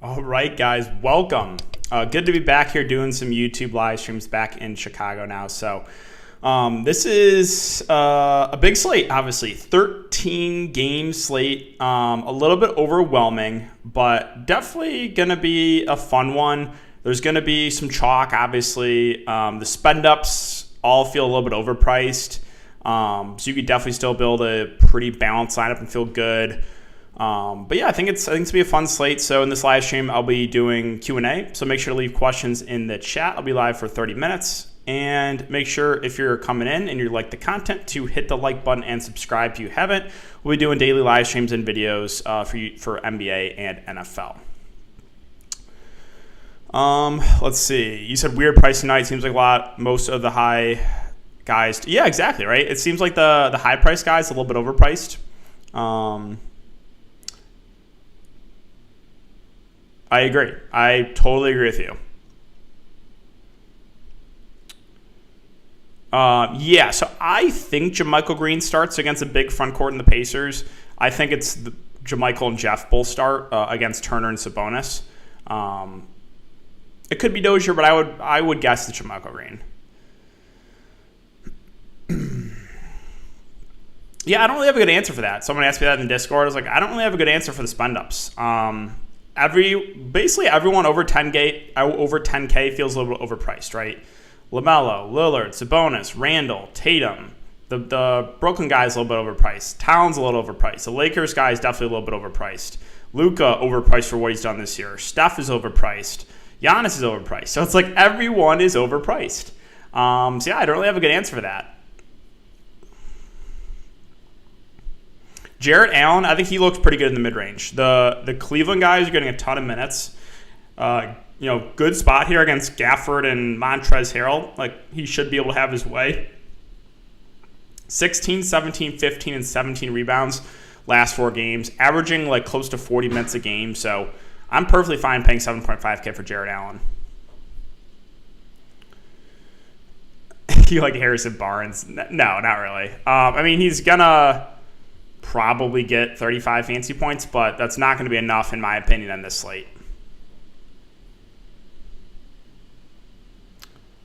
All right, guys, welcome. Good to be back here doing some YouTube live streams back in Chicago now. So this is a big slate, obviously. 13-game slate, a little bit overwhelming, but definitely going to be a fun one. There's going to be some chalk, obviously. The spend-ups all feel a little bit overpriced. So you could definitely still build a pretty balanced lineup and feel good. But yeah, I think it's to be a fun slate. So in this live stream, I'll be doing Q&A. So make sure to leave questions in the chat. I'll be live for 30 minutes. And make sure if you're coming in and you like the content to hit the like button and subscribe if you haven't. We'll be doing daily live streams and videos for NBA and NFL. Let's see. You said weird price tonight. Seems like a lot. Most of the high guys. Yeah, exactly, right? It seems like the high price guys a little bit overpriced. I agree. I totally agree with you. Yeah, so I think JaMychal Green starts against a big front court in the Pacers. I think it's JaMychal and Jeff both start against Turner and Sabonis. It could be Dozier, but I would guess the JaMychal Green. Yeah, I don't really have a good answer for that. Someone asked me that in Discord. I was like, I don't really have a good answer for the spend-ups. Basically everyone over 10K feels a little bit overpriced, right? LaMelo, Lillard, Sabonis, Randall, Tatum. The Brooklyn guy is a little bit overpriced. Towns a little overpriced. The Lakers guy is definitely a little bit overpriced. Luka overpriced for what he's done this year. Steph is overpriced. Giannis is overpriced. So it's like everyone is overpriced. So yeah, I don't really have a good answer for that. Jarrett Allen, I think he looks pretty good in the mid-range. The Cleveland guys are getting a ton of minutes. Good spot here against Gafford and Montrezl Harrell. Like, he should be able to have his way. 16, 17, 15, and 17 rebounds last 4 games, averaging like close to 40 minutes a game. So I'm perfectly fine paying 7.5K for Jarrett Allen. You like Harrison Barnes? No, not really. I mean, he's going to probably get 35 fantasy points, but that's not going to be enough, in my opinion, on this slate.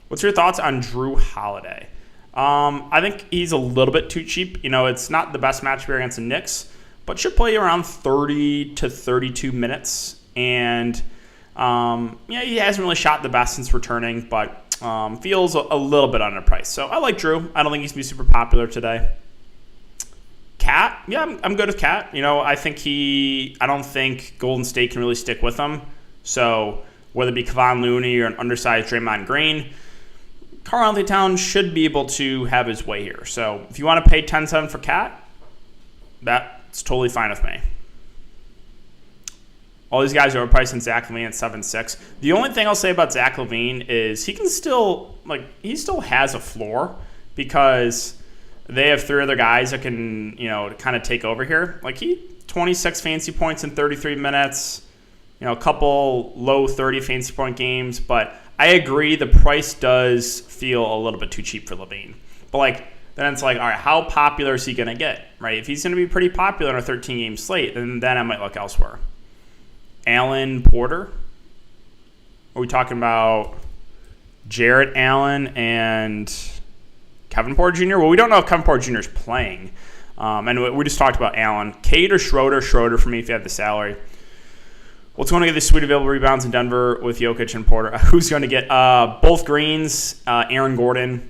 What's your thoughts on Drew Holiday? I think he's a little bit too cheap. It's not the best matchup here against the Knicks, but should play around 30 to 32 minutes. And he hasn't really shot the best since returning, but feels a little bit underpriced. So I like Drew. I don't think he's going to be super popular today. Cat, yeah, I'm good with Cat. I don't think Golden State can really stick with him. So whether it be Kevon Looney or an undersized Draymond Green, Karl-Anthony Towns should be able to have his way here. So if you want to pay 10-7 for Cat, that's totally fine with me. All these guys are overpriced in Zach LaVine at 7.6. The only thing I'll say about Zach LaVine is he still has a floor because they have 3 other guys that can, kind of take over here. Like 26 fantasy points in 33 minutes, a couple low 30 fantasy point games. But I agree the price does feel a little bit too cheap for LaVine. But then it's like, all right, how popular is he going to get, right? If he's going to be pretty popular on a 13-game slate, then I might look elsewhere. Allen Porter? Are we talking about Jarrett Allen and Kevin Porter Jr.? Well, we don't know if Kevin Porter Jr. is playing. And we just talked about Allen. Cade or Schroeder? Schroeder for me if you have the salary. What's going to get the sweet available rebounds in Denver with Jokic and Porter? Who's going to get both Greens? Aaron Gordon.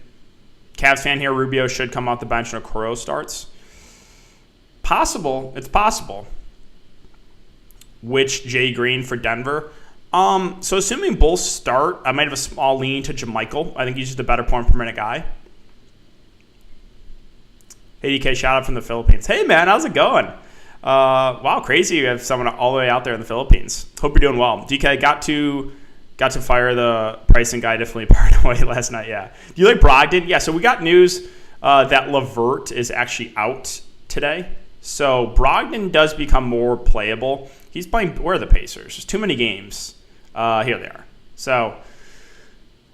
Cavs fan here. Rubio should come off the bench and Okoro starts. Possible. It's possible. Which Jay Green for Denver? So assuming both start, I might have a small lean to JaMychal. I think he's just a better point per minute guy. Hey, DK, shout out from the Philippines. Hey, man, how's it going? Wow, crazy you have someone all the way out there in the Philippines. Hope you're doing well. DK, got to fire the pricing guy, definitely parted away last night, yeah. Do you like Brogdon? Yeah, so we got news that LeVert is actually out today. So Brogdon does become more playable. He's playing, where are the Pacers? There's too many games. Here they are. So,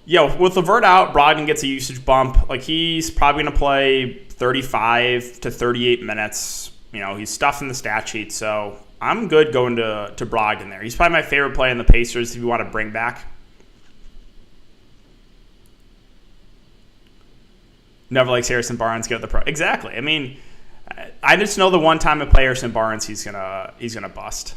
with LeVert out, Brogdon gets a usage bump. He's probably going to play 35 to 38 minutes. He's stuffing the stat sheet. So I'm good going to Brogdon there. He's probably my favorite play in the Pacers if you want to bring back. Never likes Harrison Barnes. Get the pro. Exactly. I mean, I just know the one time I play Harrison Barnes, he's gonna bust.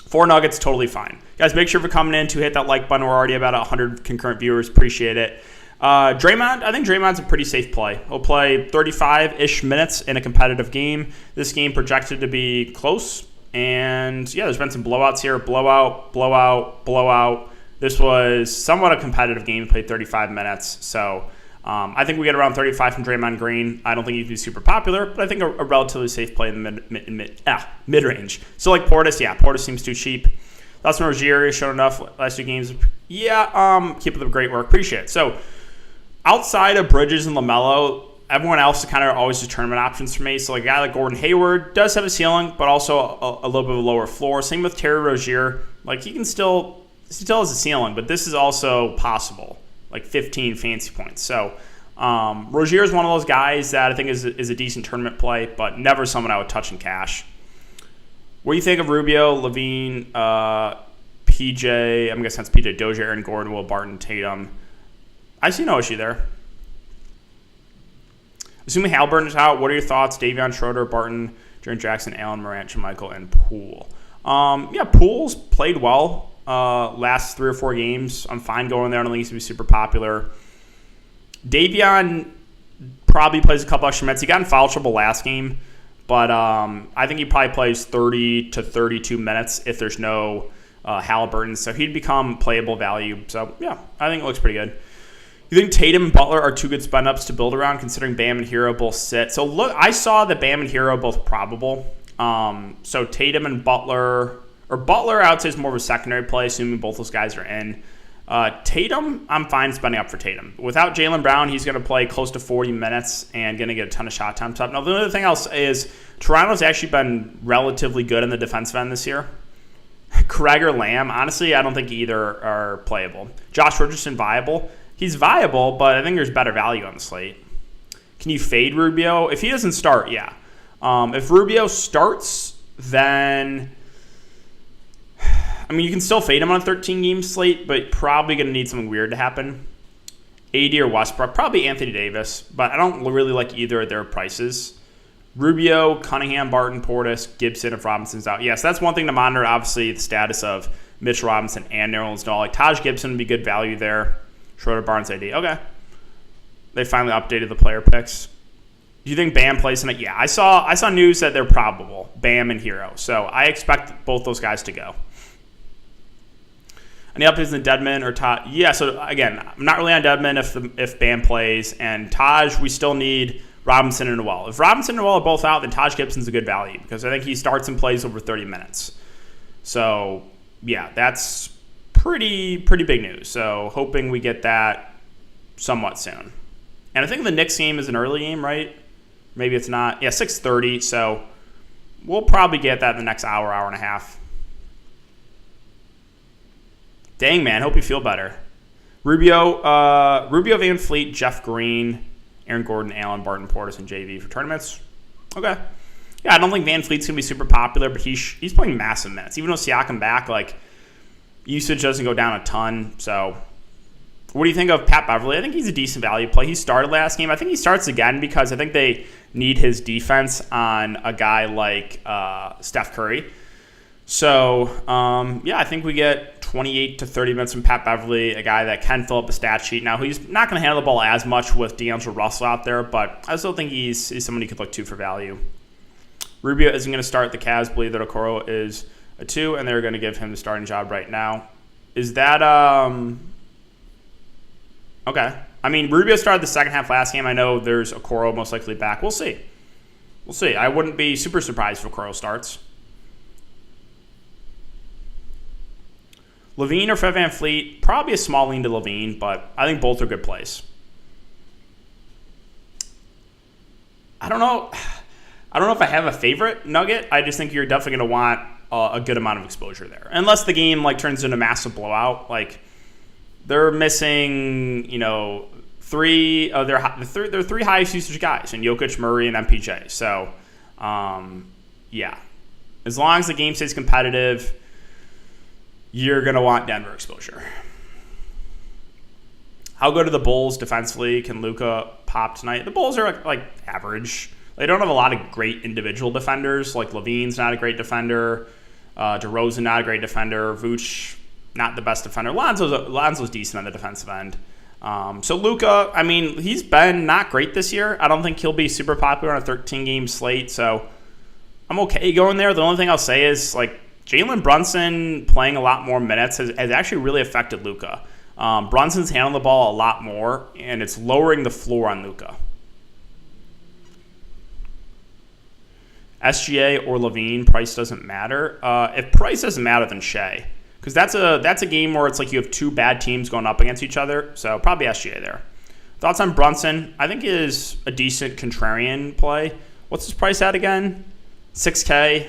4 Nuggets, totally fine. Guys, make sure if you're coming in to hit that like button. We're already about 100 concurrent viewers. Appreciate it. Draymond, I think Draymond's a pretty safe play. He'll play 35-ish minutes in a competitive game. This game projected to be close. And, yeah, there's been some blowouts here. Blowout, blowout, blowout. This was somewhat a competitive game. He played 35 minutes. So I think we get around 35 from Draymond Green. I don't think he'd be super popular, but I think a relatively safe play in the mid-range. So, like Portis, yeah, Portis seems too cheap. Dustin Rozier has shown enough last 2 games. Yeah, keep up the great work. Appreciate it. So, outside of Bridges and LaMelo, everyone else is kind of always just tournament options for me. So, like a guy like Gordon Hayward does have a ceiling, but also a little bit of a lower floor. Same with Terry Rozier. Like, he has a ceiling, but this is also possible. Like 15 fancy points. So, Rozier is one of those guys that I think is a decent tournament play, but never someone I would touch in cash. What do you think of Rubio, Levine, PJ? I'm guessing that's PJ Dozier, Aaron Gordon, Will Barton, Tatum. I see no issue there. Assuming Halliburton is out, what are your thoughts? Davion, Schroeder, Barton, Jaren Jackson, Allen, Morant, Michael, and Poole. Poole's played well last 3 or 4 games. I'm fine going there. I don't think he's going to be super popular. Davion probably plays a couple extra minutes. He got in foul trouble last game, but I think he probably plays 30 to 32 minutes if there's no Halliburton. So he'd become playable value. So, yeah, I think it looks pretty good. You think Tatum and Butler are 2 good spend-ups to build around, considering Bam and Hero both sit? So, look, I saw that Bam and Hero both probable. So Tatum and Butler, or Butler, I would say is more of a secondary play, assuming both those guys are in. Tatum, I'm fine spending up for Tatum. Without Jaylen Brown, he's going to play close to 40 minutes and going to get a ton of shot time. Now, the other thing else is Toronto's actually been relatively good in the defensive end this year. Craig or Lamb, honestly, I don't think either are playable. Josh Richardson, viable. He's viable, but I think there's better value on the slate. Can you fade Rubio? If he doesn't start, yeah. If Rubio starts, then you can still fade him on a 13-game slate, but probably going to need something weird to happen. AD or Westbrook, probably Anthony Davis, but I don't really like either of their prices. Rubio, Cunningham, Barton, Portis, Gibson, if Robinson's out. Yes, that's one thing to monitor, obviously, the status of Mitch Robinson and Nerlens Noel. Like Taj Gibson would be good value there. Schroeder, Barnes, AD. Okay. They finally updated the player picks. Do you think Bam plays in it? Yeah, I saw news that they're probable, Bam and Hero. So I expect both those guys to go. Any updates in Deadman or Taj? Yeah, so again, I'm not really on Deadman if Bam plays. And Taj, we still need Robinson and Noel. If Robinson and Noel are both out, then Taj Gibson's a good value because I think he starts and plays over 30 minutes. So, yeah, that's pretty big news. So hoping we get that somewhat soon. And I think the Knicks game is an early game, right? Maybe it's not. Yeah, 6:30. So we'll probably get that in the next hour and a half. Dang, man. Hope you feel better. Rubio, Van Fleet, Jeff Green, Aaron Gordon, Allen, Barton, Portis, and JV for tournaments. Okay. Yeah, I don't think Van Fleet's going to be super popular, but he's playing massive minutes. Even with Siakam back, like, usage doesn't go down a ton. So what do you think of Pat Beverly? I think he's a decent value play. He started last game. I think he starts again because I think they need his defense on a guy like Steph Curry. So, I think we get 28 to 30 minutes from Pat Beverly, a guy that can fill up a stat sheet. Now, he's not going to handle the ball as much with D'Angelo Russell out there, but I still think he's someone you could look to for value. Rubio isn't going to start. The Cavs believe that Okoro is a 2, and they're going to give him the starting job right now. Is that okay? I mean, Rubio started the second half last game. I know there's Okoro most likely back. We'll see. I wouldn't be super surprised if Okoro starts. Levine or Fred VanVleet, probably a small lean to Levine, but I think both are good plays. I don't know if I have a favorite Nugget. I just think you're definitely going to want a good amount of exposure there. Unless the game turns into a massive blowout. They're missing, 3 of their 3 highest usage guys, and Jokic, Murray, and MPJ. So, yeah. As long as the game stays competitive, you're going to want Denver exposure. How good are the Bulls defensively? Can Luka pop tonight? The Bulls are like average. They don't have a lot of great individual defenders. Like Levine's not a great defender. DeRozan not a great defender. Vooch not the best defender. Lonzo's decent on the defensive end. So Luka, I mean, he's been not great this year. I don't think he'll be super popular on a 13-game slate. So I'm okay going there. The only thing I'll say is like Jalen Brunson playing a lot more minutes has actually really affected Luka. Brunson's handling the ball a lot more, and it's lowering the floor on Luka. SGA or Levine, price doesn't matter. If price doesn't matter, then Shea. Because that's a game where it's like you have two bad teams going up against each other. So probably SGA there. Thoughts on Brunson? I think is a decent contrarian play. What's his price at again? $6K.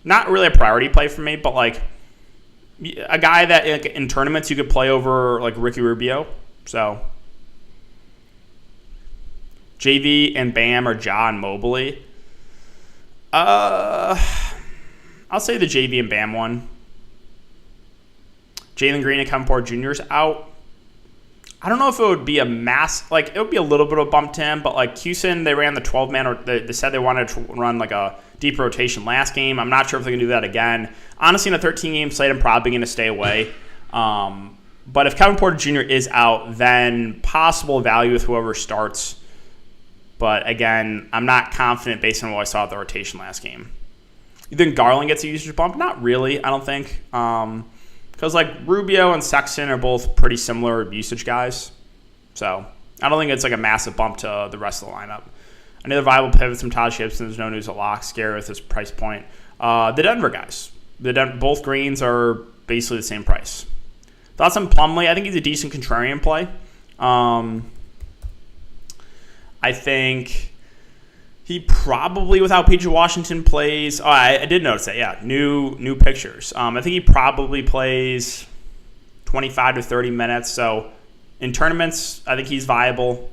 Not really a priority play for me, but like a guy that in tournaments you could play over like Ricky Rubio. So JV and Bam or Ja and Mobley. I'll say the JV and Bam one. Jalen Green and Kevin Porter Jr. is out. I don't know if it would be a mass, like it would be a little bit of a bump to him, but like Houston, they ran the 12-man, or they said they wanted to run like a deep rotation last game. I'm not sure if they're going to do that again. Honestly, in a 13-game slate, I'm probably going to stay away. But if Kevin Porter Jr. is out, then possible value with whoever starts. But again, I'm not confident based on what I saw at the rotation last game. You think Garland gets a usage bump? Not really, I don't think. Because like Rubio and Sexton are both pretty similar usage guys. So I don't think it's like a massive bump to the rest of the lineup. Another viable pivot from Taj Gibson. There's no news at lock. Scary with his price point. The Denver guys. Both greens are basically the same price. Thoughts on Plumlee? I think he's a decent contrarian play. I think he probably, without PJ Washington, plays. Oh, I did notice that. Yeah, new pictures. I think he probably plays 25 to 30 minutes. So in tournaments, I think he's viable.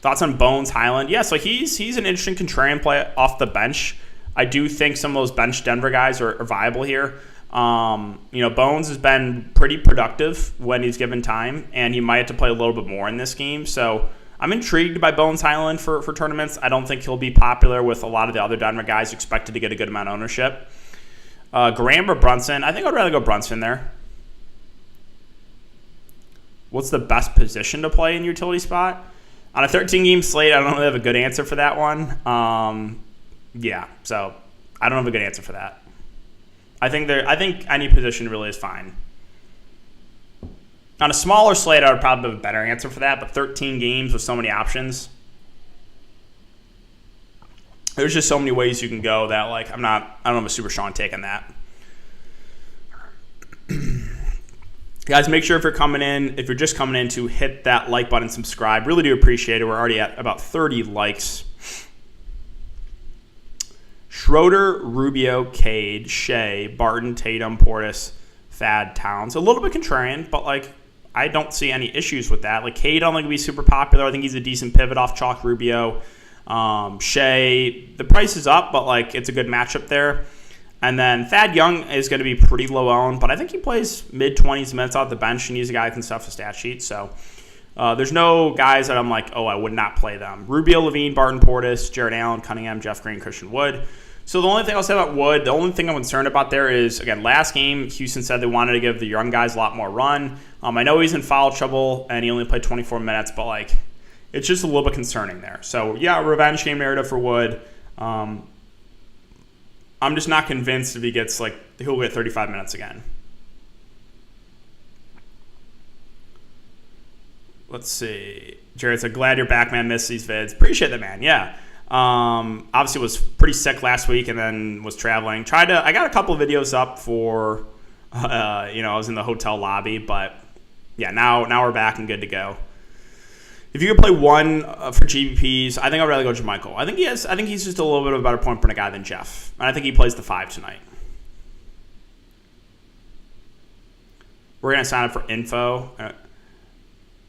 Thoughts on Bones Highland? Yeah, so he's an interesting contrarian play off the bench. I do think some of those bench Denver guys are viable here. Bones has been pretty productive when he's given time, and he might have to play a little bit more in this game. So I'm intrigued by Bones Highland for tournaments. I don't think he'll be popular with a lot of the other Denver guys expected to get a good amount of ownership. Graham or Brunson? I think I'd rather go Brunson there. What's the best position to play in utility spot? On a 13-game slate, I don't really have a good answer for that one. So I don't have a good answer for that. I think any position really is fine. On a smaller slate, I would probably have a better answer for that, but 13 games with so many options, there's just so many ways you can go that like I don't have a super strong take on that. Guys, make sure if you're just coming in to hit that like button, subscribe. Really do appreciate it. We're already at about 30 likes. Schroeder, Rubio, Cade, Shea, Barton, Tatum, Portis, Thad, Towns. A little bit contrarian, but like I don't see any issues with that. Like Cade, I don't think he'll be super popular. I think he's a decent pivot off chalk Rubio. Shea, the price is up, but like it's a good matchup there. And then Thad Young is going to be pretty low owned, but I think he plays mid-20s minutes off the bench, and he's a guy who can stuff a stat sheet. So there's no guys that I'm like, I would not play them. Rubio, Levine, Barton, Portis, Jared Allen, Cunningham, Jeff Green, Christian Wood. So the only thing I'll say about Wood, the only thing I'm concerned about there is, again, last game, Houston said they wanted to give the young guys a lot more run. I know he's in foul trouble, and he only played 24 minutes, but like it's just a little bit concerning there. So, yeah, revenge game narrative for Wood. I'm just not convinced if he gets, he'll get 35 minutes again. Let's see. Jared said, glad you're back, man. Miss these vids. Appreciate that, man. Yeah. Obviously was pretty sick last week and then was traveling. I got a couple of videos up for, I was in the hotel lobby, but yeah, now we're back and good to go. If you could play one for GPPs, I think I'd rather go JaMychal. I think he's just a little bit of a better point per guy than Jeff. And I think he plays the 5 tonight. We're going to sign up for info.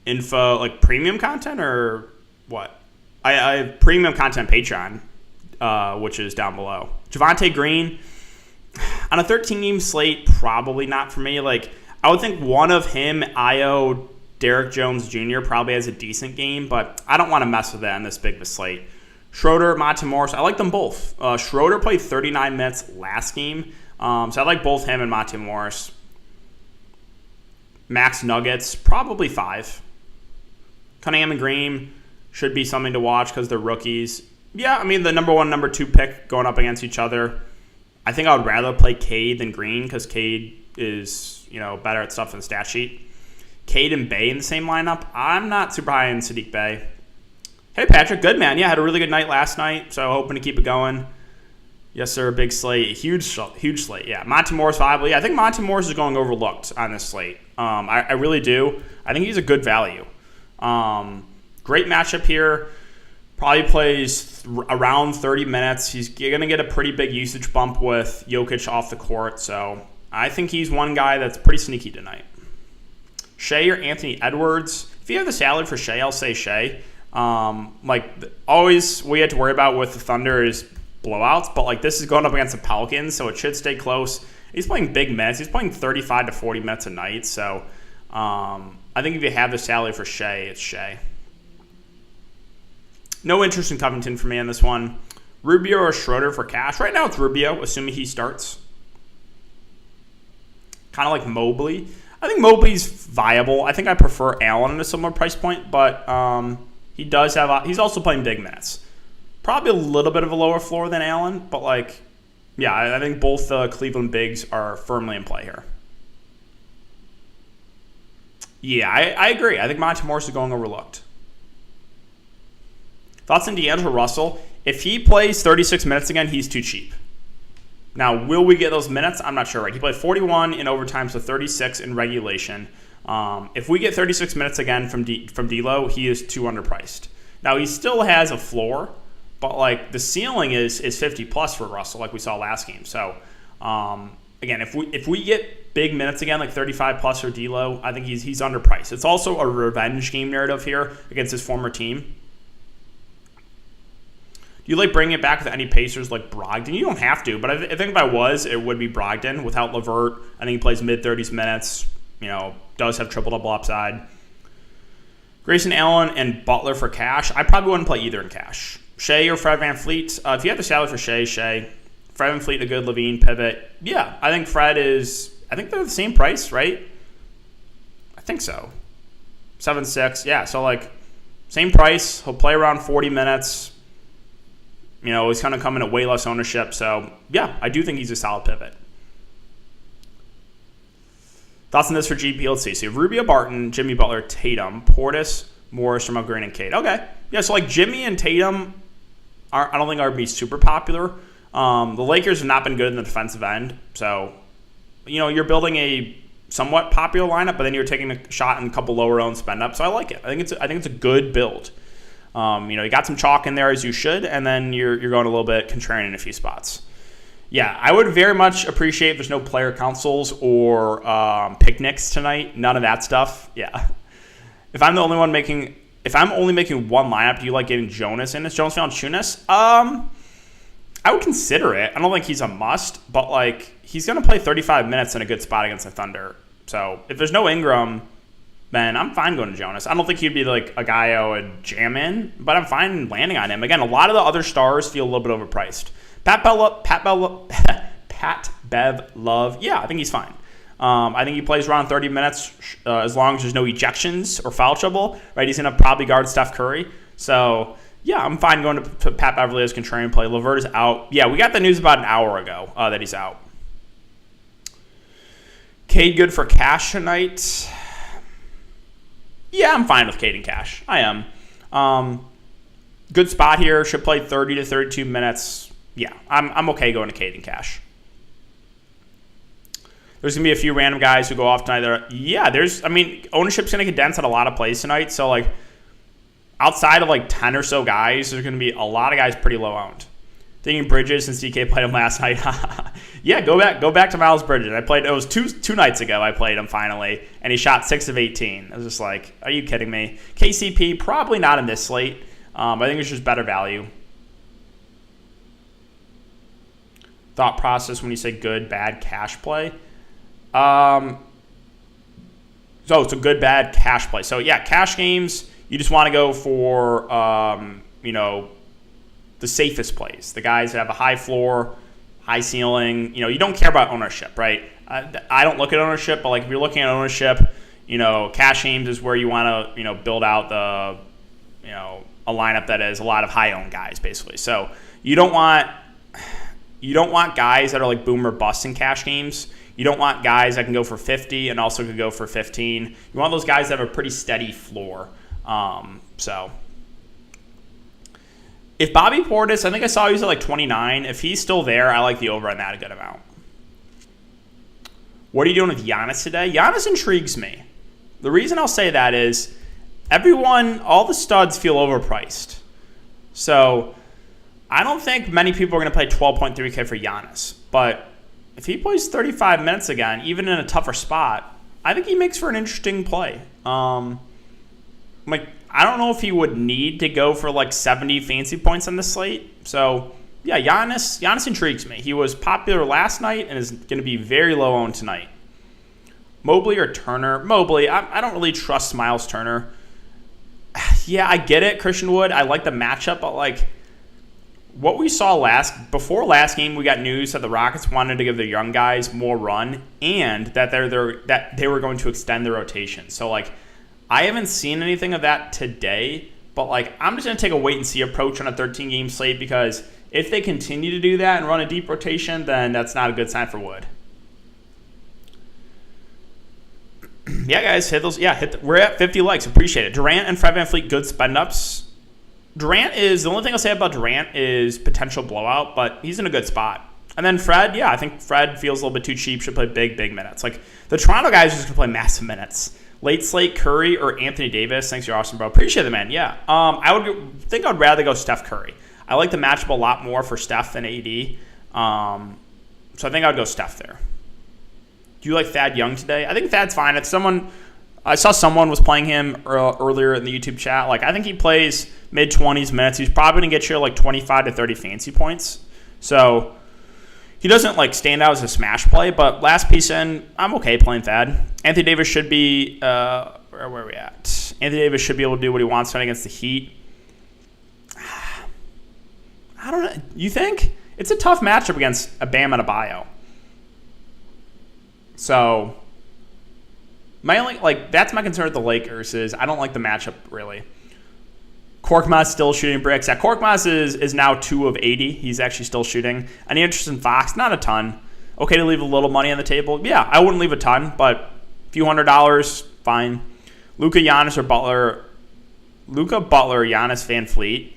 Info, like premium content or what? I have premium content on Patreon. which is down below. Javonte Green, on a 13-game slate, probably not for me. Like, I would think one of him, Io, Derek Jones Jr. probably has a decent game, but I don't want to mess with that in this big of a slate. Schroeder, Monte Morris, I like them both. Schroeder played 39 minutes last game, so I like both him and Monte Morris. Max Nuggets, probably 5. Cunningham and Green should be something to watch because they're rookies. Yeah, I mean, the number 1, number 2 pick going up against each other. I think I would rather play Cade than Green because Cade is, better at stuff in the stat sheet. Cade and Bey in the same lineup. I'm not super high in Sadiq Bey. Hey, Patrick. Good, man. Yeah, had a really good night last night, so hoping to keep it going. Yes, sir. Big slate. Huge slate. Yeah, Monte Morris viable. Yeah, I think Monte Morris is going overlooked on this slate. I really do. I think he's a good value. Great matchup here. Probably plays around 30 minutes. He's going to get a pretty big usage bump with Jokic off the court, so I think he's one guy that's pretty sneaky tonight. Shea or Anthony Edwards. If you have the salary for Shea, I'll say Shea. Always we had to worry about with the Thunder is blowouts, but this is going up against the Pelicans, so it should stay close. He's playing big minutes. He's playing 35 to 40 minutes a night, so I think if you have the salary for Shea, it's Shea. No interest in Covington for me on this one. Rubio or Schroeder for cash. Right now it's Rubio, assuming he starts. Kind of like Mobley. I think Mobley's viable. I think I prefer Allen at a similar price point, but he's also playing big minutes. Probably a little bit of a lower floor than Allen, but I think both the Cleveland bigs are firmly in play here. Yeah, I agree. I think Monte Morris is going overlooked. Thoughts on D'Angelo Russell? If he plays 36 minutes again, he's too cheap. Now, will we get those minutes? I'm not sure. Right? He played 41 in overtime, so 36 in regulation. If we get 36 minutes again from D'Lo, he is too underpriced. Now, he still has a floor, but the ceiling is 50 plus for Russell, like we saw last game. So, again, if we get big minutes again, like 35 plus for D'Lo, I think he's underpriced. It's also a revenge game narrative here against his former team. You like bringing it back with any Pacers like Brogdon? You don't have to, but I think if I was, it would be Brogdon without LeVert. I think he plays mid-30s minutes, does have triple-double upside. Grayson Allen and Butler for cash. I probably wouldn't play either in cash. Shea or Fred VanVleet. If you have the salary for Shea. Fred VanVleet, a good Levine pivot. Yeah, I think Fred is, I think they're the same price, right? I think so. 7.6, yeah, so same price. He'll play around 40 minutes. He's kind of coming at way less ownership. So, yeah, I do think he's a solid pivot. Thoughts on this for GP? Let's see. So, you have Rubio, Barton, Jimmy Butler, Tatum, Portis, Morris, Jamal Green, and Cade. Okay. Yeah, so, Jimmy and Tatum, I don't think are going to be super popular. The Lakers have not been good in the defensive end. So, you're building a somewhat popular lineup, but then you're taking a shot in a couple lower owned spend up. So, I like it. I think it's a good build. You got some chalk in there as you should, and then you're going a little bit contrarian in a few spots. Yeah, I would very much appreciate if there's no player councils or picnics tonight. None of that stuff. Yeah. If I'm only making one lineup, do you like getting Jonas in? Is Jonas Valanciunas? I would consider it. I don't think he's a must, but he's going to play 35 minutes in a good spot against the Thunder. So if there's no Ingram, then I'm fine going to Jonas. I don't think he'd be a guy I would jam in, but I'm fine landing on him. Again, a lot of the other stars feel a little bit overpriced. Pat Bev Love, yeah, I think he's fine. I think he plays around 30 minutes as long as there's no ejections or foul trouble. Right, he's going to probably guard Steph Curry. So, yeah, I'm fine going to Pat Beverly as contrarian play. LeVert is out. Yeah, we got the news about an hour ago that he's out. Cade good for cash tonight. Yeah, I'm fine with Cade and cash. I am. Good spot here. Should play 30 to 32 minutes. Yeah, I'm okay going to Cade and cash. There's going to be a few random guys who go off tonight. Ownership's going to condense at a lot of plays tonight. So, outside of 10 or so guys, there's going to be a lot of guys pretty low owned. Thinking Bridges since DK played him last night. Yeah, go back to Miles Bridges. It was two nights ago I played him finally, and he shot 6 of 18. I was just are you kidding me? KCP, probably not in this slate. I think it's just better value. thought process when you say good, bad, cash play. So it's a good, bad cash play. So yeah, cash games, you just want to go for, the safest plays. The guys that have a high floor, high ceiling. You don't care about ownership, right? I don't look at ownership, but like if you're looking at ownership, cash games is where you want to, build out the, a lineup that is a lot of high owned guys, basically. So you don't want guys that are like boom or bust in cash games. You don't want guys that can go for 50 and also could go for 15. You want those guys that have a pretty steady floor. So if Bobby Portis, I think I saw he's at like 29. If he's still there, I like the over on that a good amount. What are you doing with Giannis today? Giannis intrigues me. The reason I'll say that is all the studs feel overpriced. So I don't think many people are going to play 12.3K for Giannis. But if he plays 35 minutes again, even in a tougher spot, I think he makes for an interesting play. I don't know if he would need to go for like 70 fancy points on the slate. So yeah, Giannis intrigues me. He was popular last night and is going to be very low owned tonight. Mobley or Turner? Mobley. I don't really trust Miles Turner. Yeah, I get it, Christian Wood. I like the matchup, but like what we saw before last game, we got news that the Rockets wanted to give their young guys more run and that they were going to extend the rotation. So like I haven't seen anything of that today, but like I'm just going to take a wait and see approach on a 13-game slate because if they continue to do that and run a deep rotation, then that's not a good sign for Wood. Yeah, guys, hit those. Yeah, we're at 50 likes. Appreciate it. Durant and Fred VanVleet, good spend ups. Durant is the only thing I'll say about Durant is potential blowout, but he's in a good spot. And then Fred, yeah, I think Fred feels a little bit too cheap. Should play big minutes. Like the Toronto guys are just gonna play massive minutes. Late slate Curry or Anthony Davis. Thanks, you're awesome, bro. Appreciate it, man. Yeah, I would rather go Steph Curry. I like the matchup a lot more for Steph than AD. So I think I would go Steph there. Do you like Thad Young today? I think Thad's fine. I saw someone was playing him earlier in the YouTube chat. Like I think he plays mid-20s minutes. He's probably going to get you like 25 to 30 fancy points. So he doesn't like stand out as a smash play, but last piece in, I'm okay playing Thad. Anthony Davis should be where are we at? Anthony Davis should be able to do what he wants tonight against the Heat. I don't know. You think? It's a tough matchup against a Bam and a Bio. So that's my concern with the Lakers is I don't like the matchup really. Korkmaz still shooting bricks. Yeah, Korkmaz is now 2 of 80. He's actually still shooting. Any interest in Fox? Not a ton. Okay to leave a little money on the table. Yeah, I wouldn't leave a ton, but a few $100s, fine. Luka, Giannis, or Butler. Luka, Butler, Giannis, VanVleet.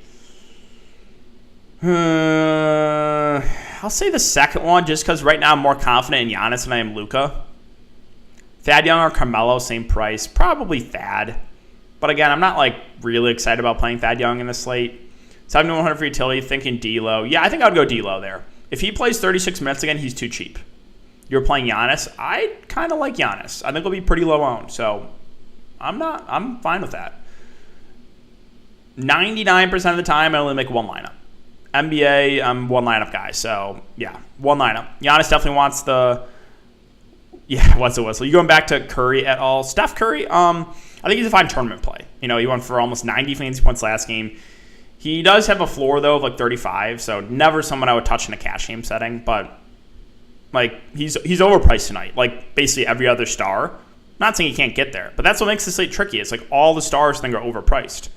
I'll say the second one just because right now I'm more confident in Giannis than I am Luka. Thad Young or Carmelo, same price. Probably Thad. But again, I'm not like really excited about playing Thad Young in the slate. 7-100 for utility, thinking D-Lo. Yeah, I think I would go D-Lo there. If he plays 36 minutes again, he's too cheap. You're playing Giannis. I kind of like Giannis. I think he'll be pretty low owned. So I'm fine with that. 99% of the time, I only make one lineup. NBA, I'm one lineup guy. So, yeah, one lineup. Giannis definitely wants the... Yeah, what's the whistle? You going back to Curry at all? Steph Curry, I think he's a fine tournament play. He went for almost 90 fantasy points last game. He does have a floor, though, of like 35, so never someone I would touch in a cash game setting. But, like, he's overpriced tonight, like basically every other star. Not saying he can't get there, but that's what makes the slate tricky. It's like all the stars think are overpriced.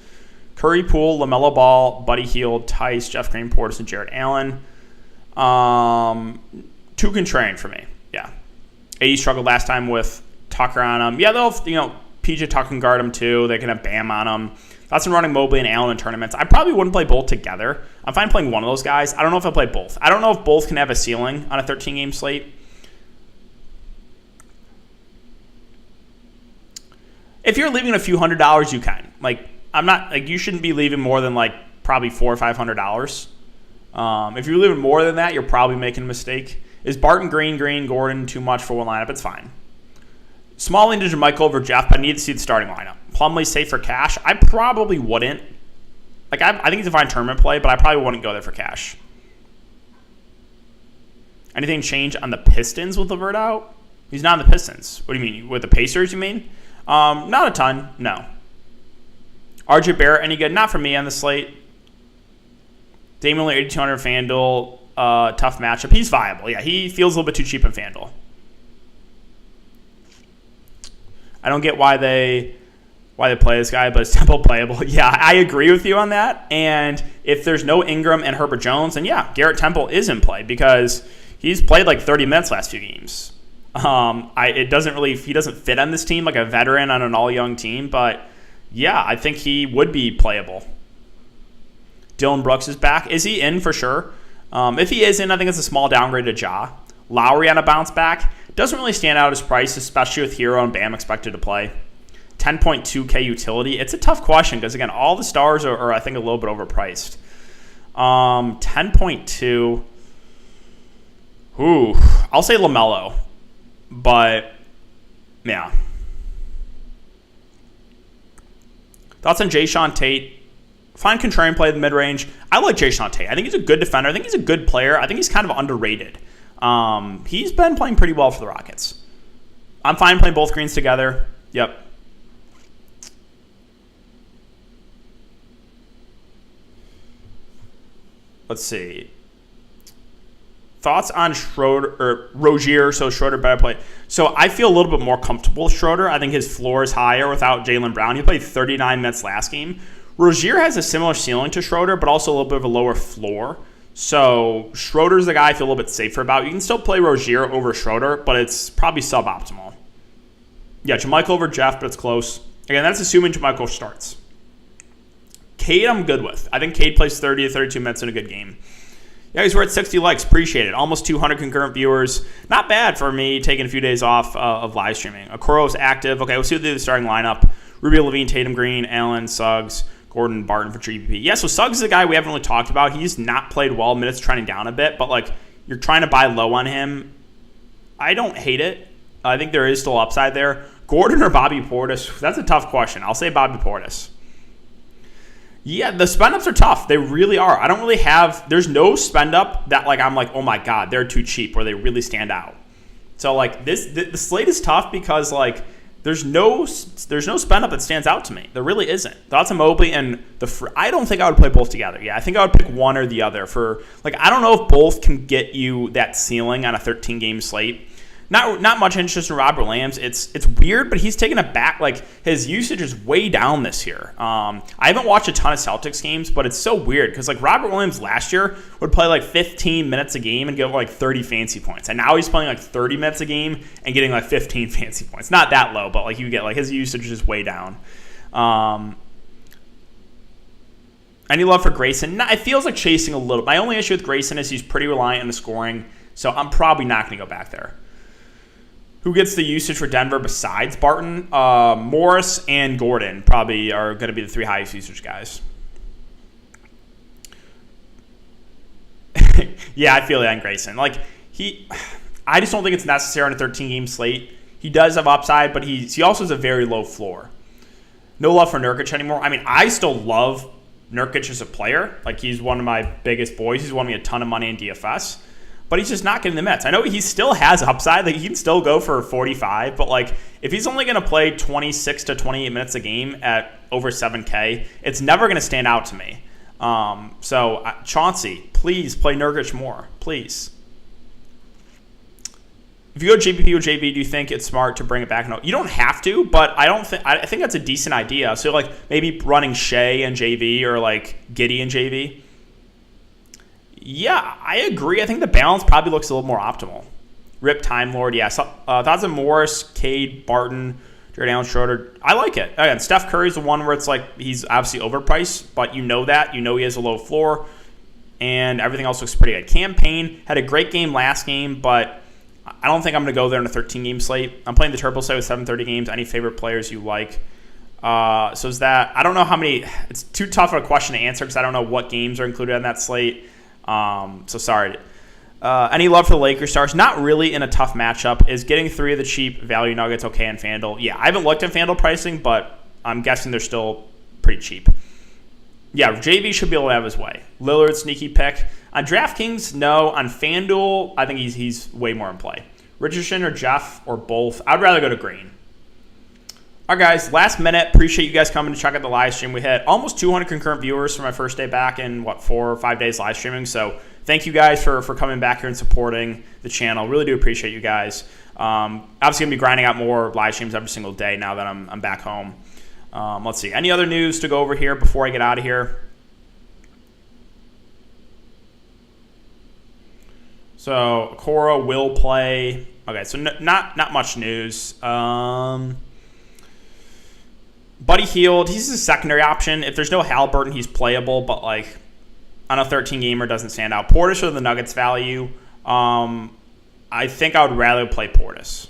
Curry, Poole, LaMelo Ball, Buddy Hield, Tice, Jeff Green, Portis, and Jarrett Allen. Too contrarian for me. Yeah. AD struggled last time with Tucker on him. Yeah, they'll, PJ Tucker can guard him too. They can have Bam on him. That's been running Mobley and Allen in tournaments. I probably wouldn't play both together. I'm fine playing one of those guys. I don't know if I'll play both. I don't know if both can have a ceiling on a 13-game slate. If you're leaving a few $100s, you can. Like, I'm not like you shouldn't be leaving more than like probably $400 or $500. If you're leaving more than that, you're probably making a mistake. Is Barton, Green, Gordon too much for one lineup? It's fine. Small lean to Michael over Jeff, but I need to see the starting lineup. Plumlee safe for cash. I probably wouldn't. Like I think he's a fine tournament play, but I probably wouldn't go there for cash. Anything change on the Pistons with LeVert out? He's not in the Pistons. What do you mean? With the Pacers, you mean? Not a ton, no. RJ Barrett, any good? Not for me on the slate. Damian Lillard, 8,200 FanDuel. Tough matchup. He's viable. Yeah, he feels a little bit too cheap in FanDuel. I don't get why they play this guy, but it's Temple playable. Yeah, I agree with you on that. And if there's no Ingram and Herbert Jones, then yeah, Garrett Temple is in play because he's played like 30 minutes last few games. He doesn't fit on this team like a veteran on an all-young team, but yeah, I think he would be playable. Dylan Brooks is back. Is he in for sure? If he is in, I think it's a small downgrade to Ja. Lowry on a bounce back. Doesn't really stand out as price, especially with Hero and Bam expected to play. 10.2K utility. It's a tough question because, again, all the stars are I think, a little bit overpriced. 10.2. Ooh, I'll say LaMelo. But, yeah. Thoughts on Jayshawn Tate? Fine contrarian play in the mid-range. I like Jayshawn Tate. I think he's a good defender. I think he's a good player. I think he's kind of underrated. He's been playing pretty well for the Rockets. I'm fine playing both greens together. Yep. Let's see. Thoughts on Schroeder or Rozier? So Schroeder better play. So I feel a little bit more comfortable with Schroeder. I think his floor is higher without Jaylen Brown. He played 39 minutes last game. Rozier has a similar ceiling to Schroeder, but also a little bit of a lower floor. So Schroeder's the guy I feel a little bit safer about. You can still play Rozier over Schroeder, but it's probably suboptimal. Yeah, JaMychal over Jeff, but it's close. Again, that's assuming JaMychal starts. Cade, I'm good with. I think Cade plays 30 to 32 minutes in a good game. Yeah, we're at 60 likes. Appreciate it. Almost 200 concurrent viewers. Not bad for me taking a few days off of live streaming. Okoro's active. Okay, we'll see what they do the starting lineup. Rubio, Levine, Tatum, Green, Allen, Suggs, Gordon, Barton for GPP. Yeah, so Suggs is a guy we haven't really talked about. He's not played well. Minutes trending down a bit, but like you're trying to buy low on him. I don't hate it. I think there is still upside there. Gordon or Bobby Portis? That's a tough question. I'll say Bobby Portis. Yeah, the spend-ups are tough. They really are. I don't really have – there's no spend-up that like I'm like, oh, my God, they're too cheap or they really stand out. So, like, the slate is tough because, like, there's no spend-up that stands out to me. There really isn't. Thoughts on Mobley and I don't think I would play both together. Yeah, I think I would pick one or the other for – like, I don't know if both can get you that ceiling on a 13-game slate. Not much interest in Robert Williams. It's weird, but he's taken a back. Like, his usage is way down this year. I haven't watched a ton of Celtics games, but it's so weird because, like, Robert Williams last year would play, like, 15 minutes a game and get, like, 30 fancy points. And now he's playing, like, 30 minutes a game and getting, like, 15 fancy points. Not that low, but, like, you get, like, his usage is way down. Any love for Grayson? It feels like chasing a little. My only issue with Grayson is he's pretty reliant on the scoring, so I'm probably not going to go back there. Who gets the usage for Denver besides Barton? Morris and Gordon probably are going to be the three highest usage guys. Yeah, I feel that on Grayson. Like I just don't think it's necessary on a 13-game slate. He does have upside, but he also has a very low floor. No love for Nurkic anymore. I mean, I still love Nurkic as a player. Like, he's one of my biggest boys. He's won me a ton of money in DFS. But he's just not getting the minutes. I know he still has upside. Like, he can still go for 45. But, like, if he's only going to play 26 to 28 minutes a game at over 7K, it's never going to stand out to me. So, Chauncey, please play Nurkic more. Please. If you go JPP or JV, do you think it's smart to bring it back? No, you don't have to, but I think that's a decent idea. So, like, maybe running Shea and JV or, like, Giddey and JV. Yeah, I agree. I think the balance probably looks a little more optimal. Rip Time Lord, yeah. Thoughts on Morris, Cade, Barton, Jared Allen, Schroeder. I like it. Again, Steph Curry's the one where it's like he's obviously overpriced, but you know that. You know he has a low floor, and everything else looks pretty good. Campaign had a great game last game, but I don't think I'm going to go there in a 13-game slate. I'm playing the Turbo slate with 730 games. Any favorite players you like? So is that – I don't know how many – it's too tough of a question to answer because I don't know what games are included on that slate. So sorry. Any love for the Lakers stars? Not really in a tough matchup. Is getting 3 of the cheap value nuggets okay on FanDuel? Yeah, I haven't looked at FanDuel pricing, but I'm guessing they're still pretty cheap. Yeah, JV should be able to have his way. Lillard, sneaky pick. On DraftKings, no. On FanDuel, I think he's way more in play. Richardson or Jeff or both. I'd rather go to Green. All right, guys, last minute. Appreciate you guys coming to check out the live stream. We hit almost 200 concurrent viewers for my first day back in, 4 or 5 days live streaming. So thank you guys for coming back here and supporting the channel. Really do appreciate you guys. Obviously, going to be grinding out more live streams every single day now that I'm back home. Let's see. Any other news to go over here before I get out of here? So Okoro will play. Okay, so not much news. Buddy Hield, he's a secondary option. If there's no Halliburton, he's playable, but like on a 13-gamer doesn't stand out. Portis or the Nuggets value. I think I would rather play Portis.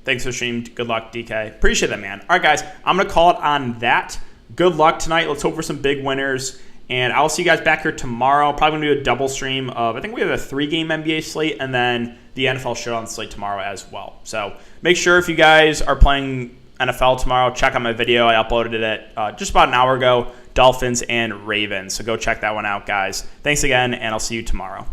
Thanks for stream. Good luck, DK. Appreciate that, man. All right, guys, I'm going to call it on that. Good luck tonight. Let's hope for some big winners. And I'll see you guys back here tomorrow. Probably going to do a double stream of, I think we have a 3-game NBA slate and then the NFL Showdown slate tomorrow as well. So make sure if you guys are playing NFL tomorrow, check out my video. I uploaded it just about an hour ago. Dolphins and Ravens. So go check that one out, guys. Thanks again, and I'll see you tomorrow.